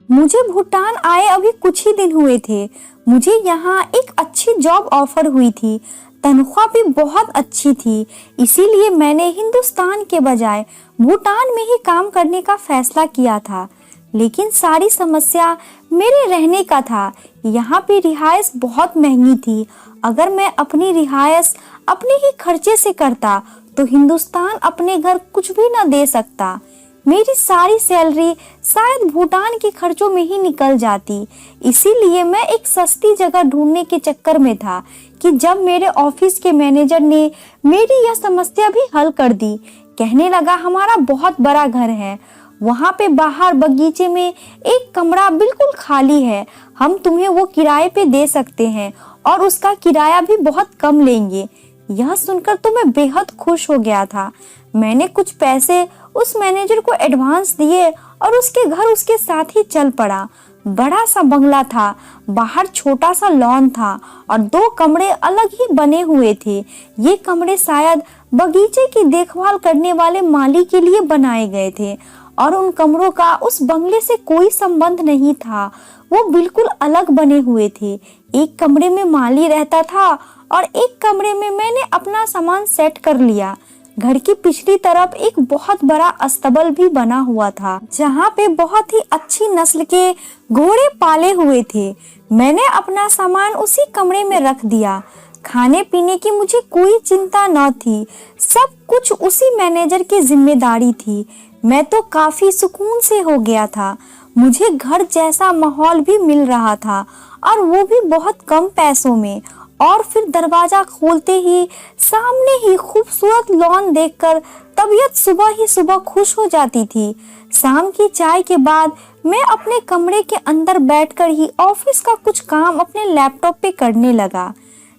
मुझे भूटान आए अभी कुछ ही दिन हुए थे। मुझे यहाँ एक अच्छी जॉब ऑफर हुई थी, तनख्वाह भी बहुत अच्छी थी। इसीलिए मैंने हिंदुस्तान के बजाय भूटान में ही काम करने का फैसला किया था। लेकिन सारी समस्या मेरे रहने का था। यहाँ पे रिहायश बहुत महंगी थी। अगर मैं अपनी रिहायश अपने ही खर्चे से करता तो हिंदुस्तान अपने घर कुछ भी न दे सकता। मेरी सारी सैलरी शायद भूटान के खर्चों में ही निकल जाती। इसीलिए मैं एक सस्ती जगह ढूंढने के चक्कर में था कि जब मेरे ऑफिस के मैनेजर ने मेरी यह समस्या भी हल कर दी। कहने लगा, हमारा बहुत बड़ा घर है, वहाँ पे बाहर बगीचे में एक कमरा बिल्कुल खाली है। हम तुम्हें वो किराए पे दे सकते हैं और उसका किराया भी बहुत कम लेंगे। यह सुनकर तो मैं बेहद खुश हो गया था। मैंने कुछ पैसे उस मैनेजर को एडवांस दिए और उसके घर उसके साथ ही चल पड़ा। बड़ा सा बंगला था, बाहर छोटा सा लॉन था और 2 कमरे अलग ही बने हुए थे। ये कमरे शायद बगीचे की देखभाल करने वाले माली के लिए बनाए गए थे और उन कमरों का उस बंगले से कोई संबंध नहीं था। वो बिल्कुल अलग बने हुए थे। एक कमरे में माली रहता था और एक कमरे में मैंने अपना सामान सेट कर लिया। घर की पिछली तरफ एक बहुत बड़ा अस्तबल भी बना हुआ था, जहाँ पे बहुत ही अच्छी नस्ल के घोड़े पाले हुए थे। मैंने अपना सामान उसी कमरे में रख दिया। खाने पीने की मुझे कोई चिंता न थी, सब कुछ उसी मैनेजर की जिम्मेदारी थी। मैं तो काफी सुकून से हो गया था। मुझे घर जैसा माहौल भी मिल रहा था और वो भी बहुत कम पैसों में। और फिर दरवाजा खोलते ही सामने ही खूबसूरत लॉन देखकर तबीयत सुबह ही सुबह खुश हो जाती थी। शाम की चाय के बाद मैं अपने कमरे के अंदर बैठकर ही ऑफिस का कुछ काम अपने लैपटॉप पे करने लगा।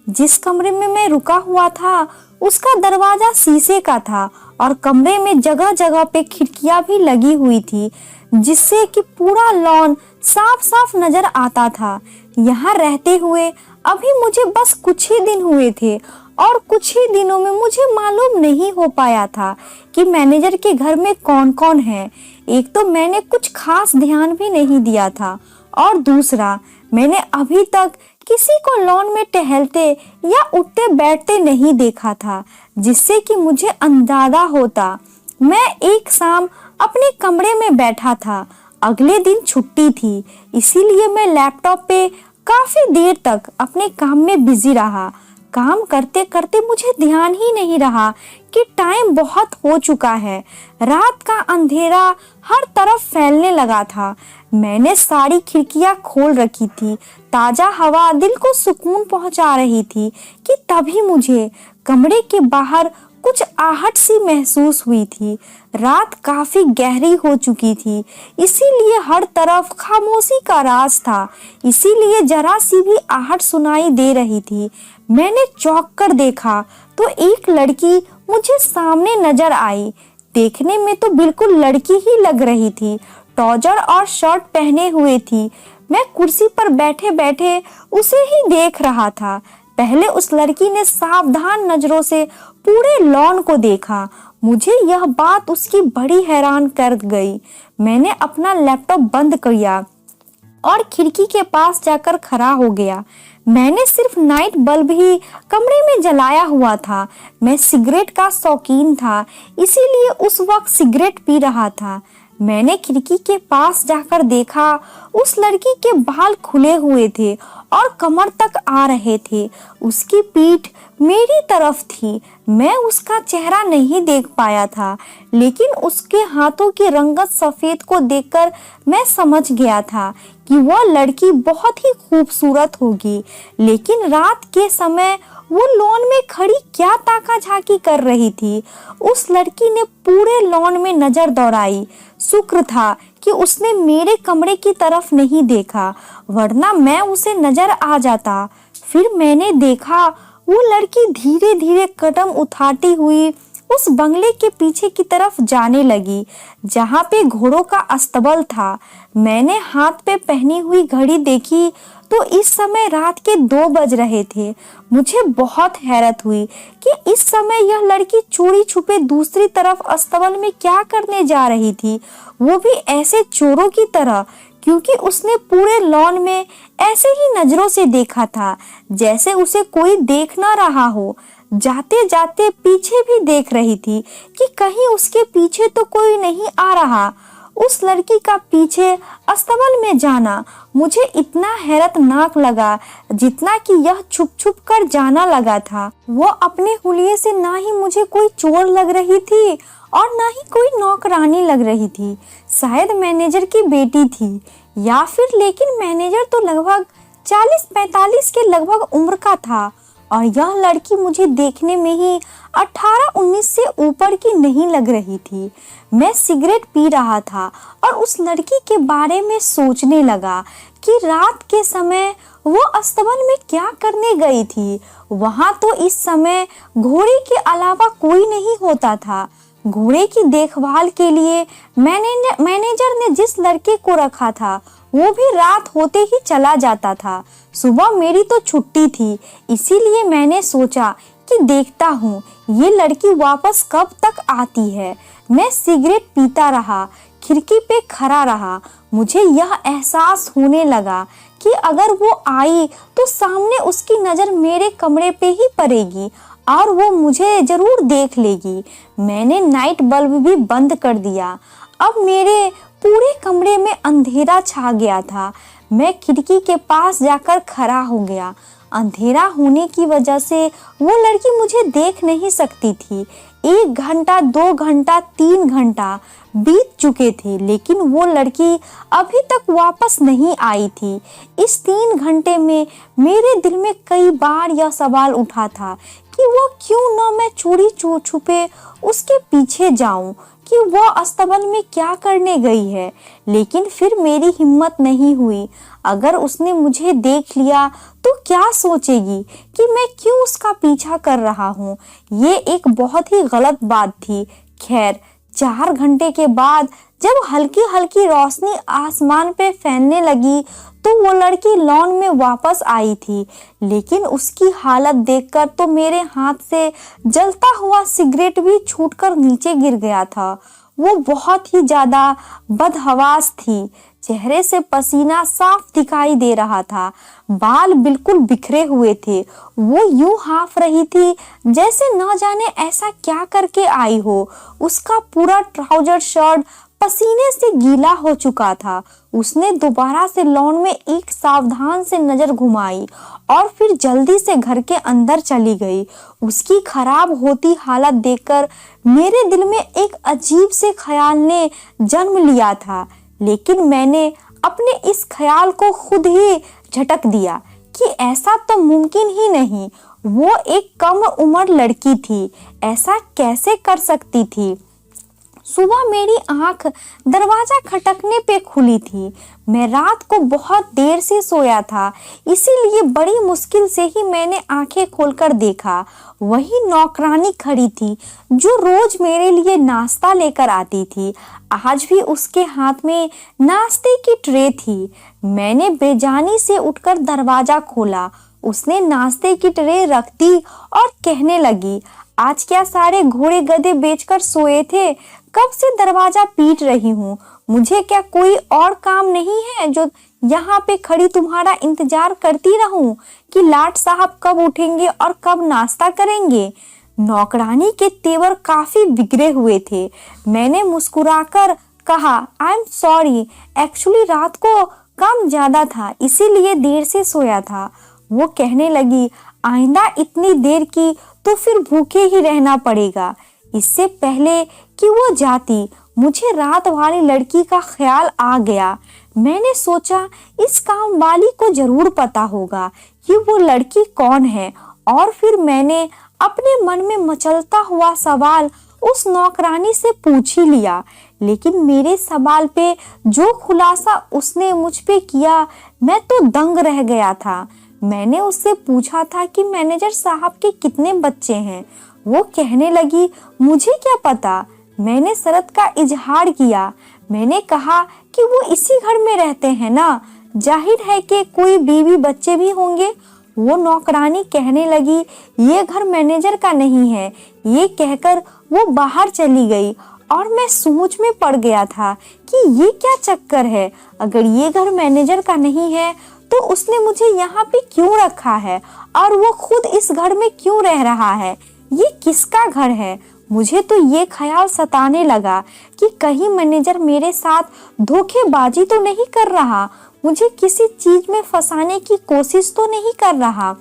जिस कमरे में मैं रुका हुआ था उसका दरवाजा शीशे का था और कमरे में जगह जगह पे खिड़कियां भी लगी हुई थी, जिससे कि पूरा लॉन साफ साफ नजर आता था। यहाँ रहते हुए अभी मुझे बस कुछ ही दिन हुए थे और कुछ ही दिनों में मुझे मालूम नहीं हो पाया था कि मैनेजर के घर में कौन कौन है। एक तो मैंने कुछ खास ध्यान भी नहीं दिया था और दूसरा, मैंने अभी तक किसी को लॉन में टहलते या उठते बैठते नहीं देखा था, जिससे कि मुझे अंदाजा होता। मैं एक शाम अपने कमरे में बैठा था। अगले दिन छुट्टी थी, इसीलिए मैं लैपटॉप पे काफी देर तक अपने काम में बिजी रहा। काम करते करते मुझे ध्यान ही नहीं रहा कि टाइम बहुत हो चुका है। रात का अंधेरा हर तरफ फैलने लगा था। मैंने सारी खिड़कियां खोल रखी थी। ताजा हवा दिल को सुकून पहुंचा रही थी कि तभी मुझे कमरे के बाहर कुछ आहट सी महसूस हुई थी। रात काफी गहरी हो चुकी थी, इसीलिए हर तरफ खामोशी का राज था। इसीलिए जरा सी भी आहट सुनाई दे रही थी। मैंने चौंक कर देखा तो एक लड़की मुझे सामने नजर आई। देखने में तो बिल्कुल लड़की ही लग रही थी। ट्राउजर और शर्ट पहने हुए थी। मैं कुर्सी पर बैठे बैठे उसे ही देख रहा था। पहले उस लड़की ने सावधान नजरों से पूरे लॉन को देखा। मुझे यह बात उसकी बड़ी हैरान कर गई। मैंने अपना लैपटॉप बंद किया और खिड़की के पास जाकर खड़ा हो गया। मैंने सिर्फ नाइट बल्ब ही कमरे में जलाया हुआ था। मैं सिगरेट का शौकीन था, इसीलिए उस वक्त सिगरेट पी रहा था। मैंने खिड़की के पास जाकर देखा, उस लड़की के बाल खुले हुए थे और कमर तक आ रहे थे। उसकी पीठ मेरी तरफ थी। मैं उसका चेहरा नहीं देख पाया था, लेकिन उसके हाथों की रंगत सफेद को देखकर मैं समझ गया था कि वह लड़की बहुत ही खूबसूरत होगी। लेकिन रात के समय वो लॉन में खड़ी क्या ताका झाकी कर रही थी। उस लड़की ने पूरे लॉन में नजर दौड़ाई। शुक्र था कि उसने मेरे कमरे की तरफ नहीं देखा, वरना मैं उसे नजर आ जाता। फिर मैंने देखा वो लड़की धीरे धीरे कदम उठाती हुई उस बंगले के पीछे की तरफ जाने लगी, जहाँ पे घोड़ों का अस्तबल था। मैंने हाथ पे पहनी हुई घड़ी देखी तो इस समय रात के 2 बज रहे थे। मुझे बहुत हैरत हुई कि इस समय यह लड़की चोरी छुपे दूसरी तरफ अस्तबल में क्या करने जा रही थी, वो भी ऐसे चोरों की तरह। क्योंकि उसने पूरे लॉन में ऐसे ही नजरों से देखा था जैसे उसे कोई देख ना रहा हो। जाते जाते पीछे भी देख रही थी कि कहीं उसके पीछे तो कोई नहीं आ रहा। उस लड़की का पीछे अस्तबल में जाना मुझे इतना हैरतनाक लगा जितना कि यह छुप छुप कर जाना लगा था। वो अपने हुलिये से ना ही मुझे कोई चोर लग रही थी और ना ही कोई नौकरानी लग रही थी। शायद मैनेजर की बेटी थी या फिर, लेकिन मैनेजर तो लगभग 40-45 के लगभग उम्र का था और यह लड़की मुझे देखने में ही 18-19 से ऊपर की नहीं लग रही थी। मैं सिगरेट पी रहा था और उस लड़की के बारे में सोचने लगा कि रात के समय वो अस्तबल में क्या करने गई थी। वहां तो इस समय घोड़े के अलावा कोई नहीं होता था। घोड़े की देखभाल के लिए मैनेजर ने जिस लड़के को रखा था वो भी रात होते ही चला जाता था। सुबह मेरी तो छुट्टी थी, इसीलिए मैंने सोचा कि देखता हूँ ये लड़की वापस कब तक आती है। मैं सिगरेट पीता रहा, खिड़की पे खड़ा रहा। मुझे यह एहसास होने लगा कि अगर वो आई तो सामने उसकी नजर मेरे कमरे पे ही पड़ेगी और वो मुझे जरूर देख लेगी। मैंने नाइट बल्ब भी बंद कर दिया। अब मेरे पूरे कमरे में अंधेरा छा गया था। मैं खिड़की के पास जाकर खड़ा हो गया। अंधेरा होने की वजह से वो लड़की मुझे देख नहीं सकती थी। 1 घंटा, 2 घंटा, 3 घंटा बीत चुके थे, लेकिन वो लड़की अभी तक वापस नहीं आई थी। इस 3 घंटे में मेरे दिल में कई बार यह सवाल उठा था कि वो क्यों न मैं चोरी छुपे उसके पीछे जाऊं, कि वो अस्तबल में क्या करने गई है। लेकिन फिर मेरी हिम्मत नहीं हुई। अगर उसने मुझे देख लिया तो क्या सोचेगी कि मैं क्यों उसका पीछा कर रहा हूँ। ये एक बहुत ही गलत बात थी। खैर, 4 घंटे के बाद जब हल्की हल्की रोशनी आसमान पे फैलने लगी तो वो लड़की लॉन में वापस आई थी। लेकिन उसकी हालत देखकर तो मेरे हाथ से जलता हुआ सिगरेट भी छूटकर नीचे गिर गया था। वो बहुत ही ज्यादा बदहवास थी। चेहरे से पसीना साफ दिखाई दे रहा था। बाल बिल्कुल बिखरे हुए थे। वो यूं हाँफ रही थी जैसे न जाने ऐसा क्या करके आई हो। उसका पूरा ट्राउजर शर्ट पसीने से गीला हो चुका था। उसने दोबारा से लॉन में एक सावधान से नजर घुमाई और फिर जल्दी से घर के अंदर चली गई। उसकी खराब होती हालत देखकर मेरे दिल में एक अजीब से ख्याल ने जन्म लिया था, लेकिन मैंने अपने इस ख्याल को खुद ही झटक दिया कि ऐसा तो मुमकिन ही नहीं। वो एक कम उम्र लड़की थी, ऐसा कैसे कर सकती थी। सुबह मेरी आंख दरवाजा खटकने पे खुली थी। मैं रात को बहुत देर से सोया था, इसीलिए बड़ी मुश्किल से ही मैंने आंखें खोलकर देखा। वही नौकरानी खड़ी थी जो रोज मेरे लिए नाश्ता लेकर आती थी। आज भी उसके हाथ में नाश्ते की ट्रे थी। मैंने बेजानी से उठकर दरवाजा खोला। उसने नाश्ते की ट्रे रख दी और कहने लगी, आज क्या सारे घोड़े गधे बेचकर सोए थे? कब से दरवाजा पीट रही हूँ। मुझे क्या कोई और काम नहीं है जो यहाँ पे खड़ी तुम्हारा इंतजार करती रहूं कि लाट साहब कब उठेंगे और कब नाश्ता करेंगे। नौकरानी के तेवर काफी बिगड़े हुए थे। मैंने मुस्कुराकर कहा, आई एम सॉरी, एक्चुअली रात को काम ज्यादा था इसीलिए देर से सोया था। वो कहने लगी, आइंदा इतनी देर की तो फिर भूखे ही रहना पड़ेगा। इससे पहले कि वो जाती मुझे रात वाली लड़की का ख्याल आ गया। मैंने सोचा इस काम वाली को जरूर पता होगा कि वो लड़की कौन है, और फिर मैंने अपने मन में मचलता हुआ सवाल उस नौकरानी से पूछ ही लिया। लेकिन मेरे सवाल पे जो खुलासा उसने मुझ पे किया, मैं तो दंग रह गया था। मैंने उससे पूछा था कि मैनेजर साहब के कितने बच्चे हैं। वो कहने लगी, मुझे क्या पता। मैंने शर्त का इजहार किया। मैंने कहा कि वो इसी घर में रहते हैं ना, जाहिर है कि कोई बीवी बच्चे भी होंगे। वो नौकरानी कहने लगी, ये घर मैनेजर का नहीं है। ये कहकर वो बाहर चली गई और मैं सोच में पड़ गया था कि ये क्या चक्कर है। अगर ये घर मैनेजर का नहीं है तो उसने मुझे यहाँ पे क्यों रखा है और वो खुद इस घर में क्यों रह रहा है, ये किसका घर है। मुझे तो ये ख्याल सताने लगा कि कहीं मैनेजर मेरे साथ धोखेबाजी तो नहीं कर रहा, मुझे किसी चीज में फंसाने की कोशिश तो नहीं कर रहा।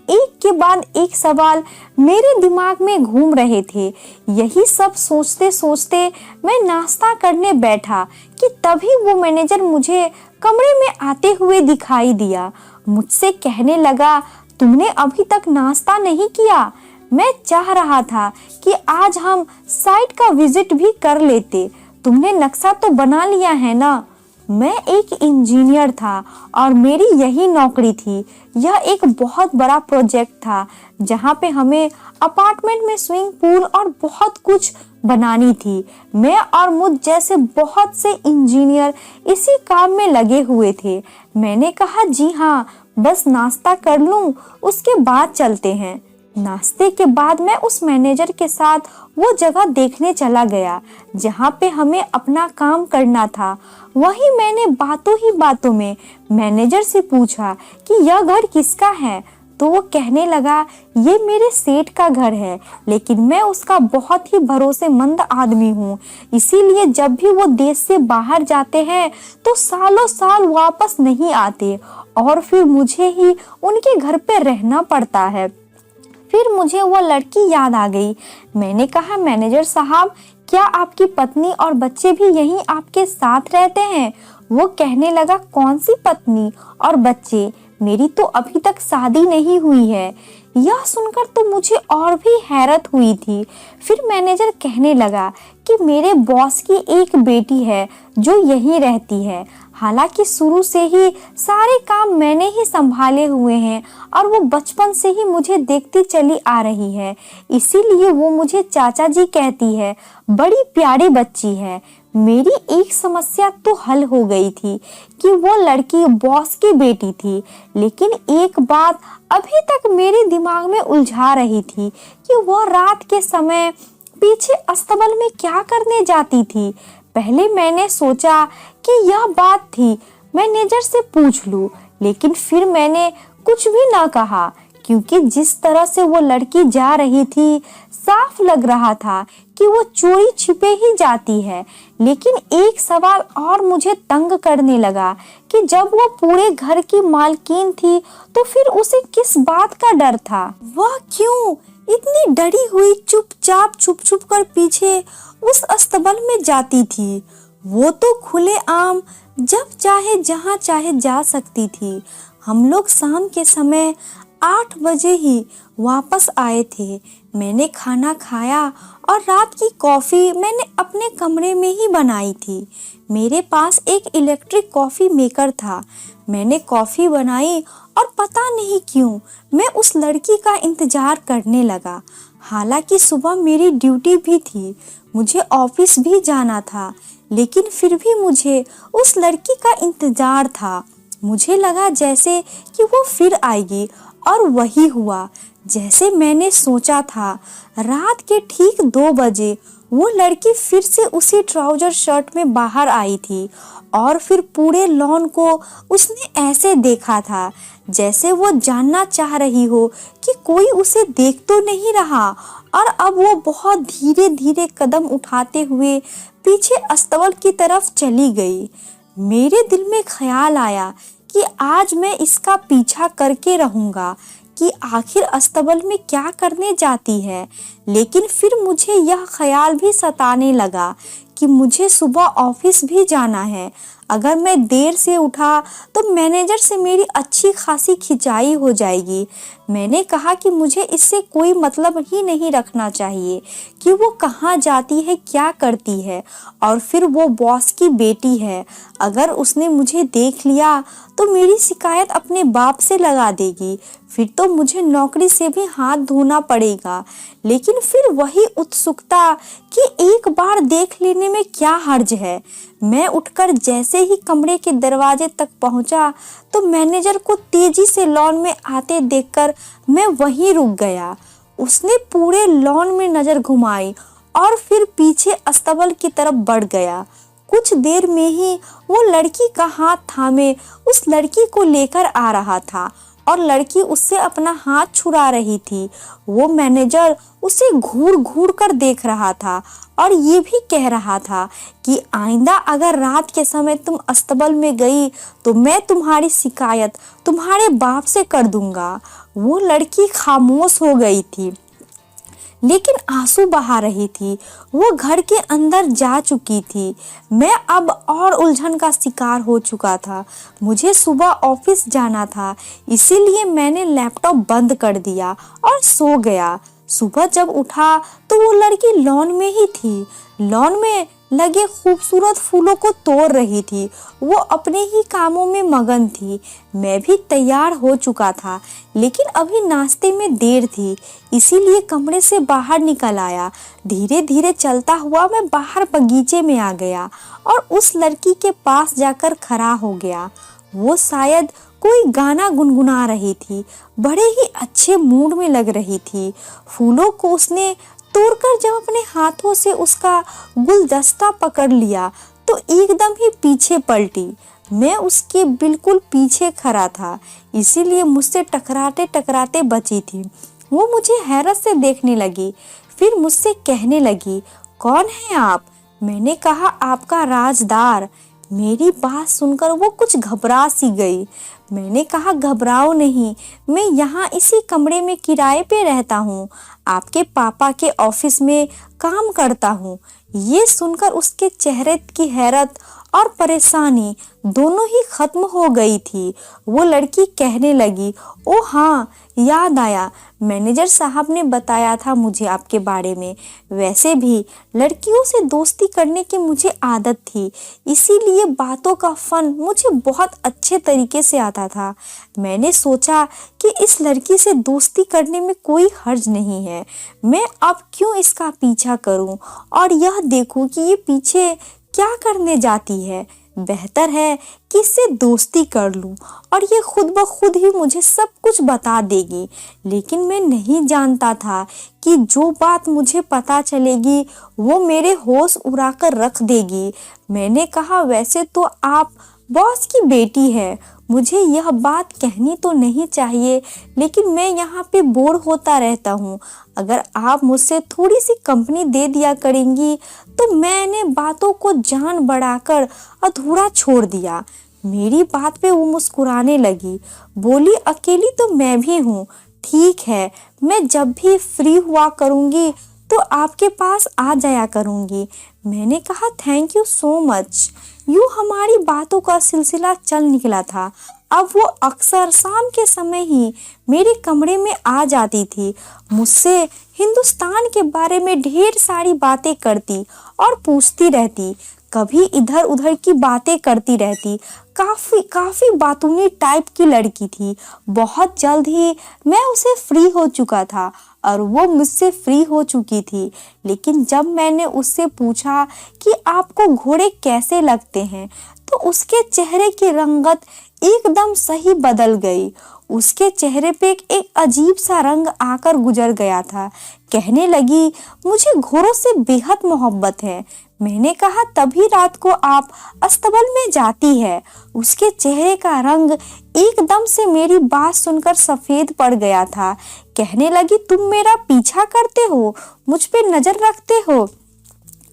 एक के बाद एक सवाल मेरे दिमाग में घूम रहे थे। यही सब सोचते सोचते मैं नाश्ता करने बैठा कि तभी वो मैनेजर मुझे कमरे में आते हुए दिखाई दिया। मुझसे कहने लगा, तुमने अभी तक नाश्ता नहीं किया? मैं चाह रहा था कि आज हम साइट का विजिट भी कर लेते। तुमने नक्शा तो बना लिया है ना? मैं एक इंजीनियर था और मेरी यही नौकरी थी। यह एक बहुत बड़ा प्रोजेक्ट था जहाँ पे हमें अपार्टमेंट में स्विमिंग पूल और बहुत कुछ बनानी थी। मैं और मुझ जैसे बहुत से इंजीनियर इसी काम में लगे हुए थे। मैंने कहा, जी हाँ, बस नाश्ता कर लूं, उसके बाद चलते हैं। नाश्ते के बाद मैं उस मैनेजर के साथ वो जगह देखने चला गया जहाँ पे हमें अपना काम करना था। वहीं मैंने बातों ही बातों में मैनेजर से पूछा कि यह घर किसका है, तो वो कहने लगा, ये मेरे सेठ का घर है, लेकिन मैं उसका बहुत ही भरोसेमंद आदमी हूँ, इसीलिए जब भी वो देश से बाहर जाते हैं तो सालों साल वापस नहीं आते और फिर मुझे ही उनके घर पे रहना पड़ता है। फिर मुझे वो लड़की याद आ गई। मैंने कहा, मैनेजर साहब, क्या आपकी पत्नी और बच्चे भी यहीं आपके साथ रहते हैं? वो कहने लगा, कौन सी पत्नी और बच्चे, मेरी तो अभी तक शादी नहीं हुई है। यह सुनकर तो मुझे और भी हैरत हुई थी। फिर मैनेजर कहने लगा कि मेरे बॉस की एक बेटी है जो यहीं रहती है। हालांकि शुरू से ही सारे काम मैंने ही संभाले हुए हैं और वो बचपन से ही मुझे देखती चली आ रही है, इसीलिए वो मुझे चाचा जी कहती है। बड़ी प्यारी बच्ची है। मेरी एक समस्या तो हल हो गई थी कि वो लड़की बॉस की बेटी थी, लेकिन एक बात अभी तक मेरे दिमाग में उलझा रही थी कि वो रात के समय पीछे अस्तबल में क्या करने जाती थी। पहले मैंने सोचा कि यह बात थी, मैनेजर से पूछ लूं, लेकिन फिर मैंने कुछ भी ना कहा क्योंकि जिस तरह से वो लड़की जा रही थी साफ लग रहा था कि वो चोरी छिपे ही जाती है। लेकिन एक सवाल और मुझे तंग करने लगा कि जब वो पूरे घर की मालकिन थी तो फिर उसे किस बात का डर था? वह क्यों इतनी डरी हुई चुपचाप छुप छुप कर पीछे उस अस्तबल में जाती थी? वो तो खुले आम जब चाहे जहाँ चाहे जा सकती थी। हम लोग शाम के समय 8 बजे ही वापस आए थे। मैंने खाना खाया और रात की कॉफ़ी मैंने अपने कमरे में ही बनाई थी। मेरे पास एक इलेक्ट्रिक कॉफ़ी मेकर था। मैंने कॉफ़ी बनाई और पता नहीं क्यों मैं उस लड़की का इंतज़ार करने लगा। हालांकि सुबह मेरी ड्यूटी भी थी, मुझे ऑफिस भी जाना था, लेकिन फिर भी मुझे उस लड़की का इंतज़ार था। मुझे लगा जैसे कि वो फिर आएगी और वही हुआ जैसे मैंने सोचा था। रात के ठीक 2 बजे वो लड़की फिर से उसी ट्राउजर शर्ट में बाहर आई थी और फिर पूरे लॉन को उसने ऐसे देखा था जैसे वो जानना चाह रही हो कि कोई उसे देख तो नहीं रहा। और अब वो बहुत धीरे धीरे कदम उठाते हुए पीछे अस्तबल की तरफ चली गई। मेरे दिल में ख्याल आया कि आज मैं इसका पीछा करके रहूंगा कि आखिर अस्तबल में क्या करने जाती है। लेकिन फिर मुझे यह ख्याल भी सताने लगा कि मुझे सुबह ऑफिस भी जाना है। अगर मैं देर से उठा तो मैनेजर से मेरी अच्छी खासी खिंचाई हो जाएगी। मैंने कहा कि मुझे इससे कोई मतलब ही नहीं रखना चाहिए कि वो कहाँ जाती है, क्या करती है। और फिर वो बॉस की बेटी है, अगर उसने मुझे देख लिया तो मेरी शिकायत अपने बाप से लगा देगी, फिर तो मुझे नौकरी से भी हाथ धोना पड़ेगा। लेकिन फिर वही उत्सुकता कि एक बार देख लेने में क्या हर्ज है। मैं उठकर जैसे ही कमरे के दरवाजे तक पहुंचा तो मैनेजर को तेजी से लॉन में आते देखकर मैं वहीं रुक गया। उसने पूरे लॉन में नजर घुमाई और फिर पीछे अस्तबल की तरफ बढ़ गया। कुछ देर में ही वो लड़की का हाथ थामे उस लड़की को लेकर आ रहा था और लड़की उससे अपना हाथ छुड़ा रही थी। वो मैनेजर उसे घूर घूर कर देख रहा था और ये भी कह रहा था कि आइंदा अगर रात के समय तुम अस्तबल में गई तो मैं तुम्हारी शिकायत तुम्हारे बाप से कर दूंगा। वो लड़की खामोश हो गई थी लेकिन आंसू बहा रही थी। वो घर के अंदर जा चुकी थी। मैं अब और उलझन का शिकार हो चुका था। मुझे सुबह ऑफिस जाना था, इसीलिए मैंने लैपटॉप बंद कर दिया और सो गया। सुबह जब उठा तो वो लड़की लॉन में ही थी। लॉन में लगे खूबसूरत फूलों को तोड़ रही थी। वो अपने ही कामों में मगन थी। मैं भी तैयार हो चुका था लेकिन अभी नाश्ते में देर थी, इसीलिए कमरे से बाहर निकल आया। धीरे धीरे चलता हुआ मैं बाहर बगीचे में आ गया और उस लड़की के पास जाकर खड़ा हो गया। वो शायद कोई गाना गुनगुना रही थी। बड़े ही अच्छे मूड में लग रही थी। फूलों को उसने तोड़कर जब अपने हाथों से उसका गुलदस्ता पकड़ लिया तो एकदम ही पीछे पलटी। मैं उसके बिल्कुल पीछे खड़ा था, इसीलिए मुझसे टकराते टकराते बची थी। वो मुझे हैरत से देखने लगी, फिर मुझसे कहने लगी, कौन है आप? मैंने कहा, आपका राजदार। मेरी बात सुनकर वो कुछ घबरा सी गई। मैंने कहा, घबराओ नहीं, मैं यहाँ इसी कमरे में किराए पे रहता हूँ, आपके पापा के ऑफिस में काम करता हूँ। ये सुनकर उसके चेहरे की हैरत और परेशानी दोनों ही खत्म हो गई थी। वो लड़की कहने लगी, ओ हाँ, याद आया, मैनेजर साहब ने बताया था मुझे आपके बारे में। वैसे भी लड़कियों से दोस्ती करने की मुझे आदत थी, इसीलिए बातों का फन मुझे बहुत अच्छे तरीके से आता था। मैंने सोचा कि इस लड़की से दोस्ती करने में कोई हर्ज नहीं है। मैं अब क्यों इसका पीछा करूं और यह देखूं कि ये पीछे क्या करने जाती है। बेहतर है कि इससे दोस्ती कर लूं और ये खुद ब खुद ही मुझे सब कुछ बता देगी। लेकिन मैं नहीं जानता था कि जो बात मुझे पता चलेगी वो मेरे होश उड़ाकर रख देगी। मैंने कहा, वैसे तो आप बॉस की बेटी है, मुझे यह बात कहनी तो नहीं चाहिए, लेकिन मैं यहाँ पे बोर होता रहता हूँ। अगर आप मुझसे थोड़ी सी कंपनी दे दिया करेंगी तो मैंने बातों को जान बढ़ाकर अधूरा छोड़ दिया। मेरी बात पे वो मुस्कुराने लगी, बोली, अकेली तो मैं भी हूँ। ठीक है, मैं जब भी फ्री हुआ करूँगी तो आपके पास आ जाया करूँगी। मैंने कहा, थैंक यू सो मच। यूँ हमारी बातों का सिलसिला चल निकला था। अब वो अक्सर शाम के समय ही मेरे कमरे में आ जाती थी। मुझसे हिंदुस्तान के बारे में ढेर सारी बातें करती और पूछती रहती। कभी इधर उधर की बातें करती रहती। काफी बातूनी टाइप की लड़की थी। बहुत जल्द ही मैं उसे फ्री हो चुका था और वो मुझसे फ्री हो चुकी थी। लेकिन जब मैंने उससे पूछा कि आपको घोड़े कैसे लगते हैं तो उसके चेहरे की रंगत एकदम सही बदल गई। उसके चेहरे पे एक अजीब सा रंग आकर गुजर गया था। कहने लगी, मुझे घोड़ों से बेहद मोहब्बत है। मैंने कहा, तभी रात को आप अस्तबल में जाती है। उसके चेहरे का रंग एकदम से मेरी बात सुनकर सफेद पड़ गया था। कहने लगी, तुम मेरा पीछा करते हो, मुझ पे नजर रखते हो।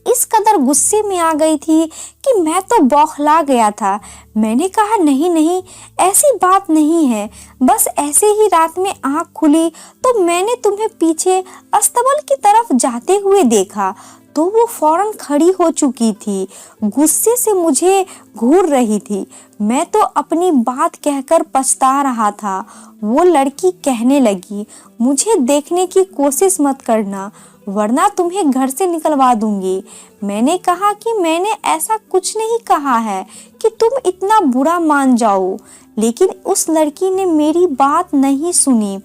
इस कदर गुस्से में आ गई थी कि मैं तो बौखला गया था। मैंने कहा, नहीं नहीं, ऐसी बात नहीं है, बस ऐसे ही रात में आँख खुली तो मैंने तुम्हें पीछे अस्तबल की तरफ जाते हुए देखा तो वो फौरन खड़ी हो चुकी थी। गुस्से से मुझे घूर रही थी। मैं तो अपनी बात कहकर पछता रहा था। वो लड़की कहने लगी, मुझे देखने की कोशिश मत करना वरना तुम्हें घर से निकलवा दूंगी। मैंने कहा कि मैंने ऐसा कुछ नहीं कहा है कि तुम इतना बुरा मान जाओ। लेकिन उस लड़की ने मेरी बात नहीं सुनी।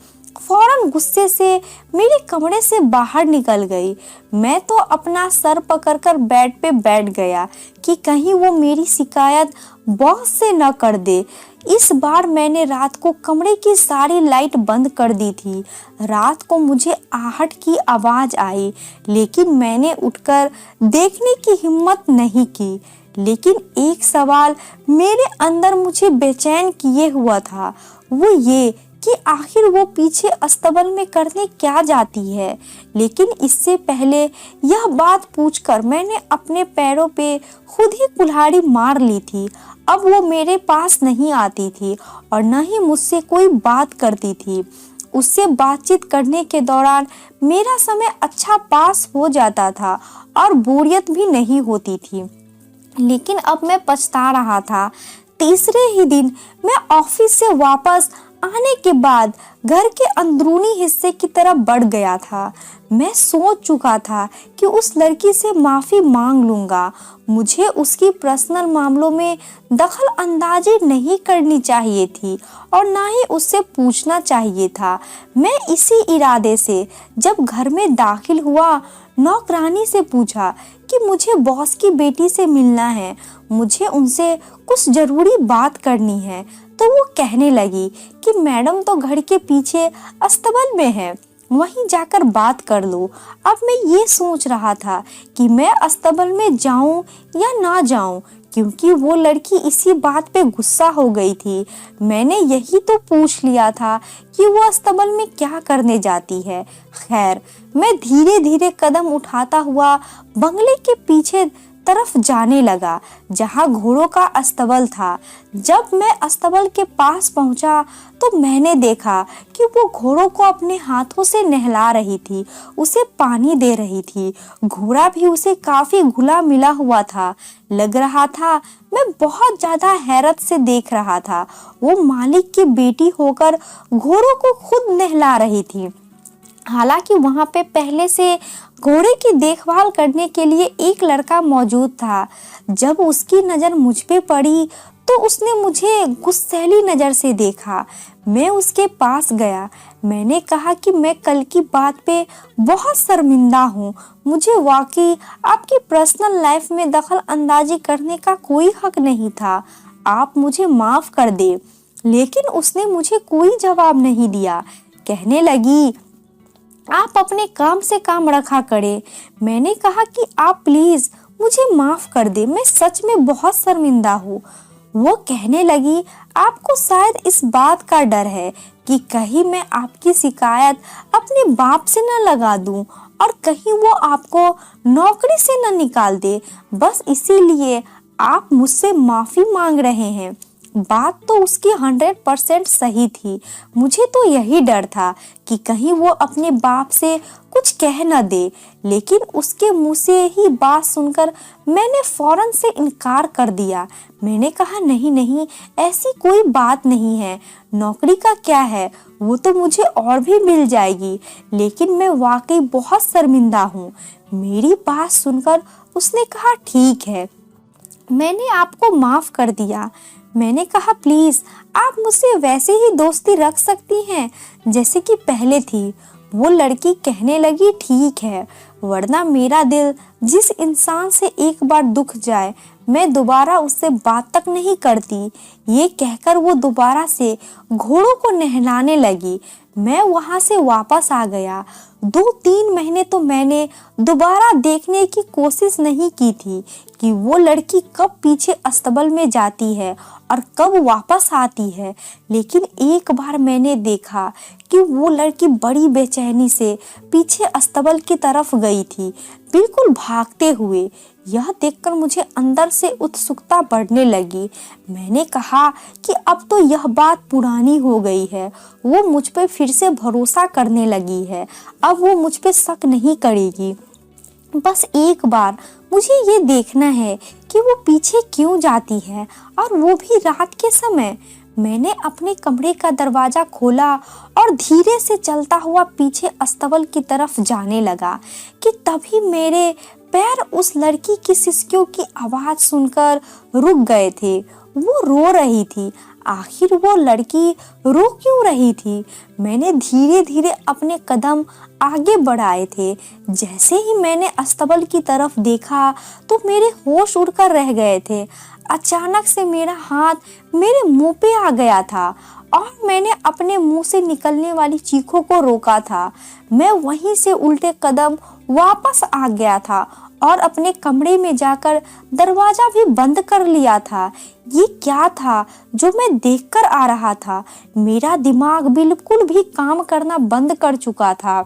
फौरन गुस्से से मेरे कमरे से बाहर निकल गई। मैं तो अपना सर पकड़कर बेड पे बैठ गया कि कहीं वो मेरी शिकायत बॉस से न कर दे। इस बार मैंने रात को कमरे की सारी लाइट बंद कर दी थी। रात को मुझे आहट की आवाज आई, लेकिन मैंने उठकर देखने की हिम्मत नहीं की। लेकिन एक सवाल मेरे अंदर मुझे बेचैन किए हुआ था, वो ये कि आखिर वो पीछे अस्तबल में करने क्या जाती है। लेकिन इससे पहले यह बात पूछकर मैंने अपने पैरों पे खुद ही कुल्हाड़ी मार ली थी। अब वो मेरे पास नहीं आती थी और न ही मुझसे कोई बात करती थी। उससे बातचीत करने के दौरान मेरा समय अच्छा पास हो जाता था और बोरियत भी नहीं होती थी। लेकिन अब मैं पछता रहा था। तीसरे ही दिन मैं ऑफिस से वापस आने के बाद घर के अंदरूनी हिस्से की तरफ बढ़ गया था। मैं सोच चुका था कि उस लड़की से माफ़ी मांग लूँगा। मुझे उसकी पर्सनल मामलों में दखल अंदाजी नहीं करनी चाहिए थी और ना ही उससे पूछना चाहिए था। मैं इसी इरादे से जब घर में दाखिल हुआ, नौकरानी से पूछा कि मुझे बॉस की बेटी से मिलना है, मुझे उनसे कुछ ज़रूरी बात करनी है। तो वो कहने लगी कि मैडम तो घर के पीछे अस्तबल में है, वहीं जाकर बात कर लो। अब मैं ये सोच रहा था कि मैं अस्तबल में जाऊं या ना जाऊं, क्योंकि वो लड़की इसी बात पे गुस्सा हो गई थी। मैंने यही तो पूछ लिया था कि वो अस्तबल में क्या करने जाती है। खैर, मैं धीरे धीरे कदम उठाता हुआ बंगले के पीछे तरफ जाने लगा, जहां घोड़ों का अस्तबल था। जब मैं अस्तबल के पास पहुंचा तो मैंने देखा कि वो घोड़ों को अपने हाथों से नहला रही थी, उसे पानी दे रही थी। घोड़ा भी उसे काफी घुला मिला हुआ था। लग रहा था मैं बहुत ज्यादा हैरत से देख रहा था। वो मालिक की बेटी होकर घोड़ों को खुद नहला रही थी। हालांकि वहां पे पहले से घोड़े की देखभाल करने के लिए एक लड़का मौजूद था। जब उसकी नज़र मुझ पे पड़ी तो उसने मुझे गुस्सैली नज़र से देखा। मैं उसके पास गया। मैंने कहा कि मैं कल की बात पे बहुत शर्मिंदा हूँ। मुझे वाकई आपकी पर्सनल लाइफ में दखल अंदाजी करने का कोई हक नहीं था। आप मुझे माफ़ कर दे। लेकिन उसने मुझे कोई जवाब नहीं दिया। कहने लगी, आप अपने काम से काम रखा करें। मैंने कहा कि आप प्लीज मुझे माफ कर दे, मैं सच में बहुत शर्मिंदा हूँ। वो कहने लगी, आपको शायद इस बात का डर है कि कहीं मैं आपकी शिकायत अपने बाप से न लगा दूं और कहीं वो आपको नौकरी से न निकाल दे, बस इसीलिए आप मुझसे माफी मांग रहे हैं। बात तो उसकी 100% सही थी। मुझे तो यही डर था कि कहीं वो अपने बाप से कुछ कह न दे। लेकिन उसके मुंह से ही बात सुनकर मैंने फौरन से इनकार कर दिया। मैंने कहा, नहीं नहीं, ऐसी कोई बात नहीं है। नौकरी का क्या है, वो तो मुझे और भी मिल जाएगी। लेकिन मैं वाकई बहुत शर्मिंदा हूँ। मेरी बात सुनकर उसने कहा, ठीक है, मैंने आपको माफ कर दिया। मैंने कहा, प्लीज आप मुझसे वैसे ही दोस्ती रख सकती हैं जैसे कि पहले थी। वो लड़की कहने लगी, ठीक है, वरना मेरा दिल जिस इंसान से एक बार दुख जाए मैं दोबारा उससे बात तक नहीं करती। ये कहकर वो दोबारा से घोड़ों को नहलाने लगी। मैं वहां से वापस आ गया। 2-3 महीने तो मैंने दोबारा देखने की कोशिश नहीं की थी कि वो लड़की कब पीछे अस्तबल में जाती है और कब वापस आती है। लेकिन एक बार मैंने देखा कि वो लड़की बड़ी बेचैनी से पीछे अस्तबल की तरफ गई थी, बिल्कुल भागते हुए। यह देखकर मुझे अंदर से उत्सुकता बढ़ने लगी। मैंने कहा कि अब तो यह बात पुरानी हो गई है। वो मुझ पे फिर से भरोसा करने लगी है। अब वो मुझ पे शक नहीं करेगी। बस एक बार मुझे ये देखना है कि वो पीछे क्यों जाती है, और वो भी रात के समय। मैंने अपने कमरे का दरवाजा खोला और धीरे से चलता हुआ पीछे अस्तबल की तरफ जाने लगा कि तभी मेरे पैर उस लड़की की सिसकियों की आवाज सुनकर रुक गए थे। वो रो रही थी। आखिर वो लड़की रो क्यों रही थी। मैंने धीरे धीरे अपने कदम आगे बढ़ाए थे। जैसे ही मैंने अस्तबल की तरफ देखा तो मेरे होश उड़कर रह गए थे। अचानक से मेरा हाथ मेरे मुंह पे आ गया था और मैंने अपने मुंह से निकलने वाली चीखों को रोका था। मैं वहीं से उल्टे कदम वापस आ गया था और अपने कमरे में जाकर दरवाजा भी बंद कर लिया था। ये क्या था जो मैं देखकर आ रहा था। मेरा दिमाग बिल्कुल भी काम करना बंद कर चुका था।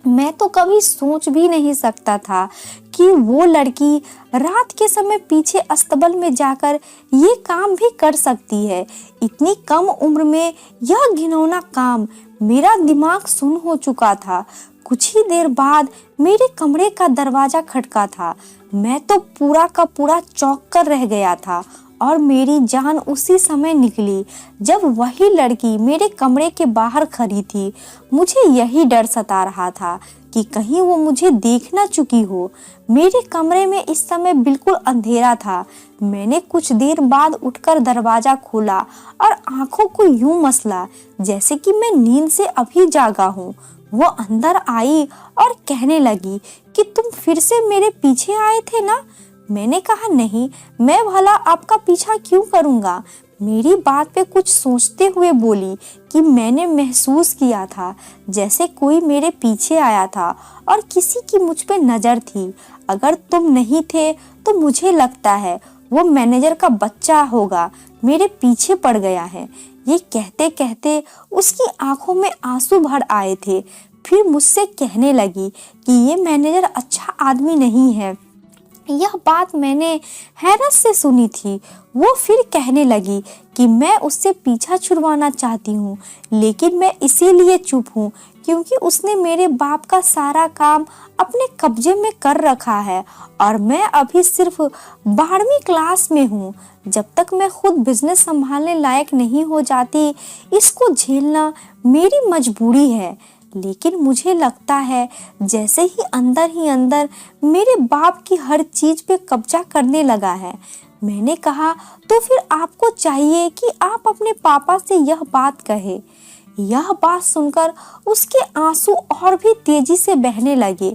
मैं तो कभी सोच भी नहीं सकता था कि वो लड़की रात के समय पीछे अस्तबल में जाकर ये काम भी कर सकती है। इतनी कम उम्र में यह घिनौना काम। मेरा दिमाग सुन्न हो चुका था। कुछ ही देर बाद मेरे कमरे का दरवाजा खटका था। मैं तो पूरा का पूरा चौंक कर रह गया था और मेरी जान उसी समय निकली जब वही लड़की मेरे कमरे के बाहर खड़ी थी। मुझे यही डर सता रहा था कि कहीं वो मुझे देख ना चुकी हो। मेरे कमरे में इस समय बिल्कुल अंधेरा था। मैंने कुछ देर बाद उठकर दरवाजा खोला और आंखों को यूं मसला जैसे कि मैं नींद से अभी जागा हूँ। वो अंदर आई और कहने लगी कि तुम फिर से मेरे पीछे आए थे ना। मैंने कहा नहीं, मैं भला आपका पीछा क्यों करूंगा। मेरी बात पे कुछ सोचते हुए बोली कि मैंने महसूस किया था जैसे कोई मेरे पीछे आया था और किसी की मुझ पे नजर थी। अगर तुम नहीं थे तो मुझे लगता है वो मैनेजर का बच्चा होगा, मेरे पीछे पड़ गया है। ये कहते कहते उसकी आंखों में आंसू भर आए थे। फिर मुझसे कहने लगी कि ये मैनेजर अच्छा आदमी नहीं है। यह बात मैंने हैरत से सुनी थी। वो फिर कहने लगी कि मैं उससे पीछा छुड़वाना चाहती हूँ, लेकिन मैं इसीलिए चुप हूँ क्योंकि उसने मेरे बाप का सारा काम अपने कब्जे में कर रखा है और मैं अभी सिर्फ 12वीं क्लास में हूँ। जब तक मैं खुद बिजनेस संभालने लायक नहीं हो जाती, इसको झेलना मेरी मजबूरी है। लेकिन मुझे लगता है जैसे ही अंदर मेरे बाप की हर चीज पे कब्जा करने लगा है। मैंने कहा तो फिर आपको चाहिए कि आप अपने पापा से यह बात कहे। यह बात सुनकर उसके आंसू और भी तेजी से बहने लगे।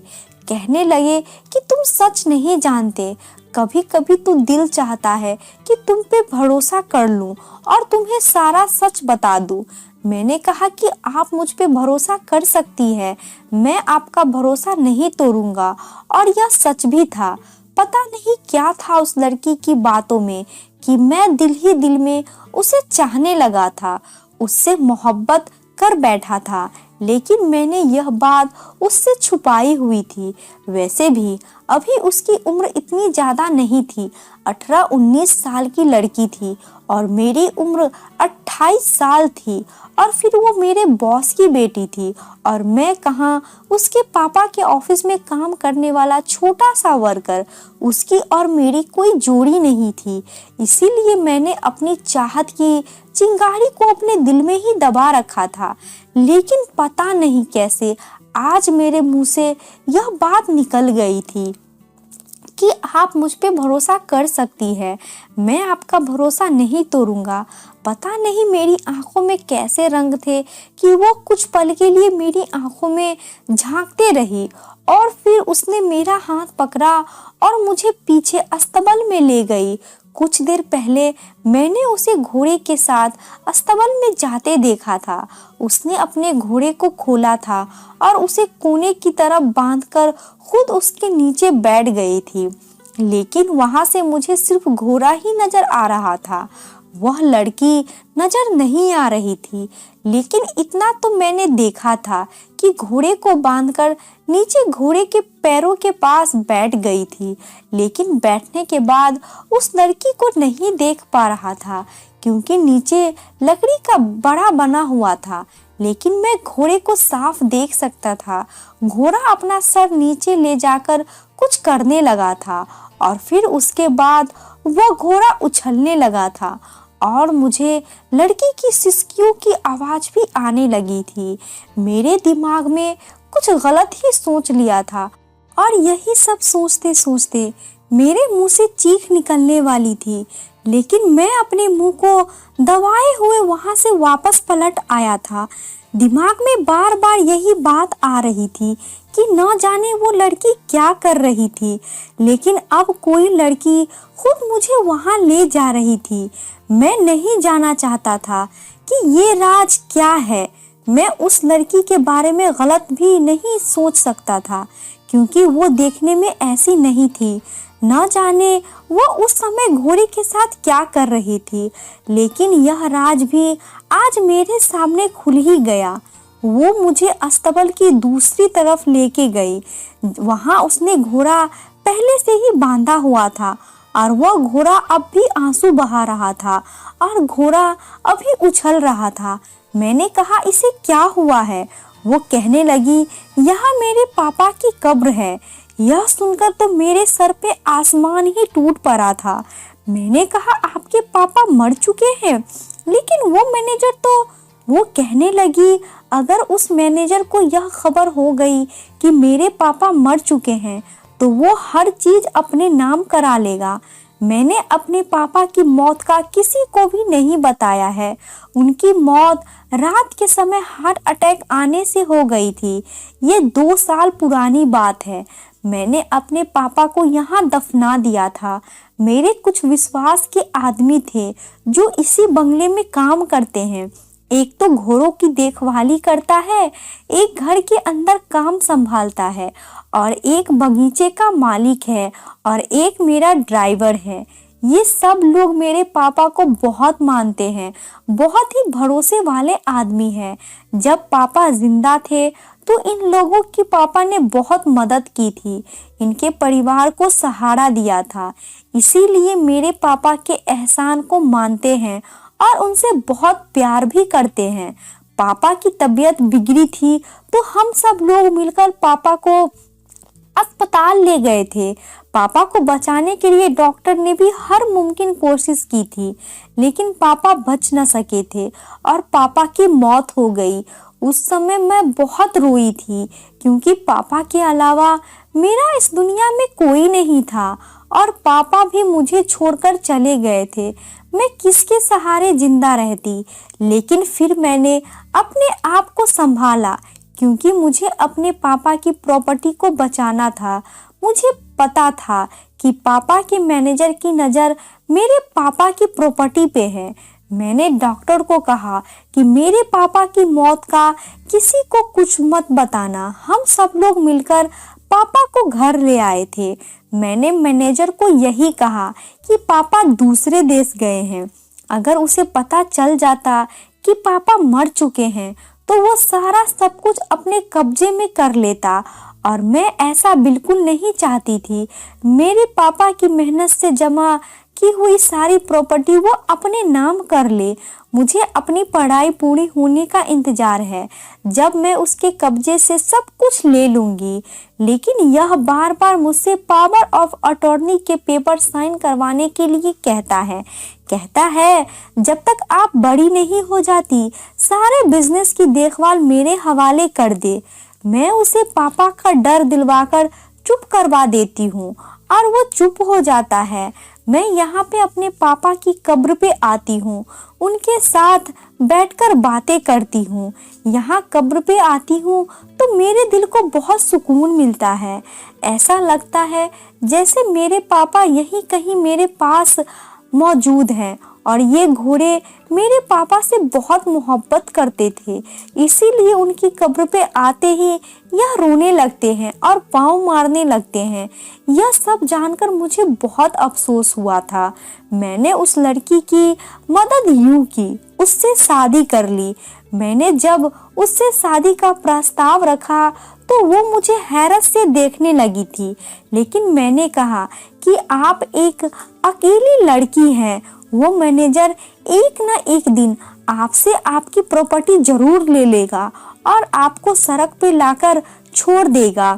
कहने लगे कि तुम सच नहीं जानते। कभी कभी तो दिल चाहता है कि तुम पे भरोसा कर लूं और तुम्हें सारा सच बता दूं। मैंने कहा कि आप मुझ पे भरोसा कर सकती है, मैं आपका भरोसा नहीं तोड़ूंगा। और यह सच भी था। पता नहीं क्या था उस लड़की की बातों में कि मैं दिल ही दिल में उसे चाहने लगा था, उससे मोहब्बत कर बैठा था। लेकिन मैंने यह बात उससे छुपाई हुई थी। वैसे भी अभी उसकी उम्र इतनी ज़्यादा नहीं थी, 18-19 साल की लड़की थी और मेरी उम्र 28 साल थी। और फिर वो मेरे बॉस की बेटी थी और मैं कहाँ उसके पापा के ऑफिस में काम करने वाला छोटा सा वर्कर। उसकी और मेरी कोई जोड़ी नहीं थी। इसीलिए मैंने अपनी चाहत की चिंगारी को अपने दिल में ही दबा रखा था। लेकिन पता नहीं कैसे आज मेरे मुंह से यह बात निकल गई थी कि आप मुझ पे भरोसा कर सकती है, मैं आपका भरोसा नहीं तोड़ूंगा। पता नहीं मेरी आंखों में कैसे रंग थे कि वो कुछ पल के लिए मेरी आंखों में झांकते रही और फिर उसने मेरा हाथ पकड़ा और मुझे पीछे अस्तबल में ले गई। कुछ देर पहले मैंने उसे घोड़े के साथ अस्तबल में जाते देखा था। उसने अपने घोड़े को खोला था और उसे कोने की तरफ बांधकर खुद उसके नीचे बैठ गई थी। लेकिन वहां से मुझे सिर्फ घोड़ा ही नजर आ रहा था, वह लड़की नजर नहीं आ रही थी। लेकिन इतना तो मैंने देखा था कि घोड़े को बांधकर नीचे घोड़े के पैरों के पास बैठ गई थी। लेकिन बैठने के बाद उस लड़की को नहीं देख पा रहा था क्योंकि नीचे लकड़ी का बड़ा बना हुआ था। लेकिन मैं घोड़े को साफ देख सकता था। घोड़ा अपना सर नीचे ले जाकर कुछ करने लगा था और फिर उसके बाद वह घोड़ा उछलने लगा था और मुझे लड़की की सिसकियों की आवाज भी आने लगी थी। मेरे दिमाग में कुछ गलत ही सोच लिया था और यही सब सोचते सोचते मेरे मुंह से चीख निकलने वाली थी, लेकिन मैं अपने मुंह को दबाए हुए वहां से वापस पलट आया था। दिमाग में बार बार यही बात आ रही थी कि न जाने वो लड़की क्या कर रही थी, लेकिन अब कोई लड़की खुद मुझे वहां ले जा रही थी। मैं नहीं जाना चाहता था कि ये राज क्या है। मैं उस लड़की के बारे में गलत भी नहीं सोच सकता था, क्योंकि वो देखने में ऐसी नहीं थी। न जाने वो उस समय घोड़ी के साथ क्या कर रही थी, लेकिन यह राज भी आज मेरे सामने खुल ही गया। वो मुझे अस्तबल की दूसरी तरफ लेके गई। वहां उसने घोड़ा पहले से ही बांधा हुआ था और वह घोड़ा अब भी आंसू बहा रहा था और घोड़ा अभी उछल रहा था। मैंने कहा, इसे क्या हुआ है? वो कहने लगी, यहाँ मेरे पापा की कब्र है। यह सुनकर तो मेरे सर पे आसमान ही टूट पड़ा था। मैंने कहा, आपके पापा मर चुके हैं? लेकिन वो मैनेजर तो, वो कहने लगी, अगर उस मैनेजर को यह खबर हो गई कि मेरे पापा मर चुके हैं तो वो हर चीज अपने नाम करा लेगा। मैंने अपने पापा की मौत का किसी को भी नहीं बताया है। उनकी मौत रात के समय हार्ट अटैक आने से हो गई थी। ये 2 साल पुरानी बात है। मैंने अपने पापा को यहाँ दफना दिया था। मेरे कुछ विश्वास के आदमी थे जो इसी बंगले में काम करते हैं। एक तो घोड़ों की देखभाली करता है, एक घर के अंदर काम संभालता है और एक बगीचे का मालिक है और एक मेरा ड्राइवर है। ये सब लोग मेरे पापा को बहुत मानते हैं, बहुत ही भरोसे वाले आदमी हैं। जब पापा जिंदा थे तो इन लोगों की पापा ने बहुत मदद की थी, इनके परिवार को सहारा दिया था। इसीलिए मेरे पापा के एहसान को मानते हैं और उनसे बहुत प्यार भी करते हैं। पापा की तबीयत बिगड़ी थी तो हम सब लोग मिलकर पापा को अस्पताल ले गए थे। पापा को बचाने के लिए डॉक्टर ने भी हर मुमकिन कोशिश की थी, लेकिन पापा बच न सके थे और पापा की मौत हो गई। उस समय मैं बहुत रोई थी, क्योंकि पापा के अलावा मेरा इस दुनिया में कोई नहीं था और पापा भी मुझे छोड़कर चले गए थे। मैं किसके सहारे जिंदा रहती? लेकिन फिर मैंने अपने आप को संभाला, क्योंकि मुझे अपने पापा की प्रॉपर्टी को बचाना था। मुझे पता था कि पापा के मैनेजर की नज़र मेरे पापा की प्रॉपर्टी पे है। मैंने डॉक्टर को कहा कि मेरे पापा की मौत का किसी को कुछ मत बताना। हम सब लोग मिलकर पापा को घर ले आए थे। मैंने मैनेजर को यही कहा कि पापा दूसरे देश गए हैं। अगर उसे पता चल जाता कि पापा मर चुके हैं तो वो सारा सब कुछ अपने कब्जे में कर लेता, और मैं ऐसा बिल्कुल नहीं चाहती थी। मेरे पापा की मेहनत से जमा की हुई सारी प्रॉपर्टी वो अपने नाम कर ले। मुझे अपनी पढ़ाई पूरी होने का इंतजार है, जब मैं उसके कब्जे से सब कुछ ले लूंगी। लेकिन यह बार बार मुझसे पावर ऑफ अटॉर्नी के पेपर साइन करवाने के लिए कहता है जब तक आप बड़ी नहीं हो जाती सारे बिजनेस की देखभाल मेरे हवाले कर दे। मैं उसे पापा का डर दिलवाकर चुप करवा देती हूँ और वो चुप हो जाता है। मैं यहाँ पे अपने पापा की कब्र पे आती हूँ, उनके साथ बैठकर बातें करती हूँ। यहाँ कब्र पे आती हूँ तो मेरे दिल को बहुत सुकून मिलता है। ऐसा लगता है जैसे मेरे पापा यहीं कहीं मेरे पास मौजूद हैं और ये घोड़े मेरे पापा से बहुत मोहब्बत करते थे। इसीलिए उनकी कब्र पे आते ही यह रोने लगते हैं और पाँव मारने लगते हैं। यह सब जानकर मुझे बहुत अफसोस हुआ था। मैंने उस लड़की की मदद यूं की, उससे शादी कर ली। मैंने जब उससे शादी का प्रस्ताव रखा तो वो मुझे हैरत से देखने लगी थी, लेकिन मैंने कहा कि आप एक अकेली लड़की हैं। वो मैनेजर एक ना एक दिन आपसे आपकी प्रॉपर्टी जरूर ले लेगा और आपको सड़क पे लाकर छोड़ देगा।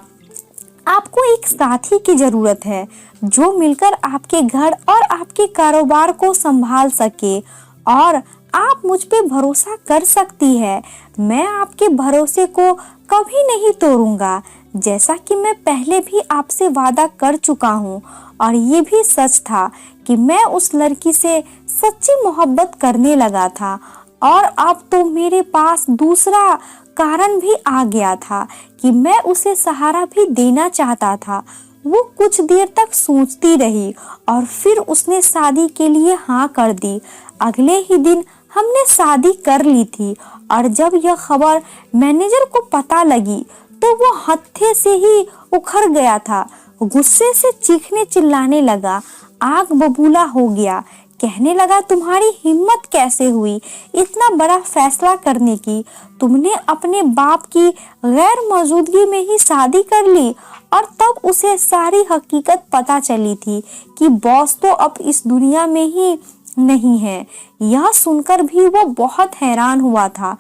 आपको एक साथी की जरूरत है जो मिलकर आपके घर और आपके कारोबार को संभाल सके, और आप मुझ पे भरोसा कर सकती है। मैं आपके भरोसे को कभी नहीं तोड़ूंगा। जैसा कि मैं पहले भी आपसे वादा कर चुका हूँ और ये भी सच था कि मैं उस लड़की से सच्ची मोहब्बत करने लगा था और अब तो मेरे पास दूसरा कारण भी आ गया था कि मैं उसे सहारा भी देना चाहता था। वो कुछ देर तक सोचती रही और फिर उसने शादी के लिए हाँ कर दी। अगले ही दिन हमने शादी कर ली थी और जब यह खबर मैनेजर को पता लगी तो वो हत्थे से ही उखड़ गया था। गुस्से से चीखने चिल्लाने लगा, आग बबूला हो गया। कहने लगा, तुम्हारी हिम्मत कैसे हुई इतना बड़ा फैसला करने की? तुमने अपने बाप की गैर मौजूदगी में ही शादी कर ली। और तब उसे सारी हकीकत पता चली थी कि बॉस तो अब इस दुनिया में ही नहीं है। यह सुनकर भी वो बहुत हैरान हुआ था।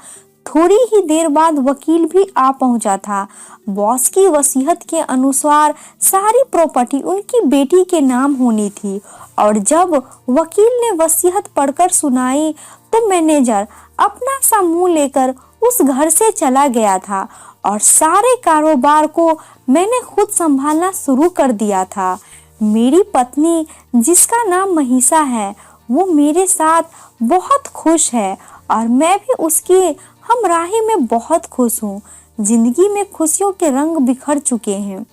थोड़ी ही देर बाद वकील भी आ पहुंचा था। बॉस की वसीयत के अनुसार सारी प्रॉपर्टी उनकी बेटी के नाम होनी थी और जब वकील ने वसीयत पढ़कर सुनाई तो मैनेजर अपना सा मुंह लेकर उस घर से चला गया था और सारे कारोबार को मैंने खुद संभालना शुरू कर दिया था। मेरी पत्नी, जिसका नाम महिषा है, वो मेरे साथ बहुत खुश है और मैं भी उसकी हमराही में बहुत खुश हूँ। जिंदगी में खुशियों के रंग बिखर चुके हैं।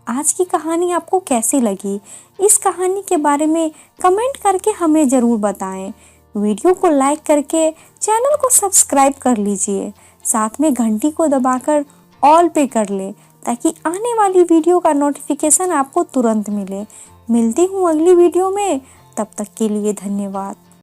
आज की कहानी आपको कैसी लगी? इस कहानी के बारे में कमेंट करके हमें ज़रूर बताएं। वीडियो को लाइक करके चैनल को सब्सक्राइब कर लीजिए। साथ में घंटी को दबाकर ऑल पे कर ले ताकि आने वाली वीडियो का नोटिफिकेशन आपको तुरंत मिले। मिलती हूँ अगली वीडियो में, तब तक के लिए धन्यवाद।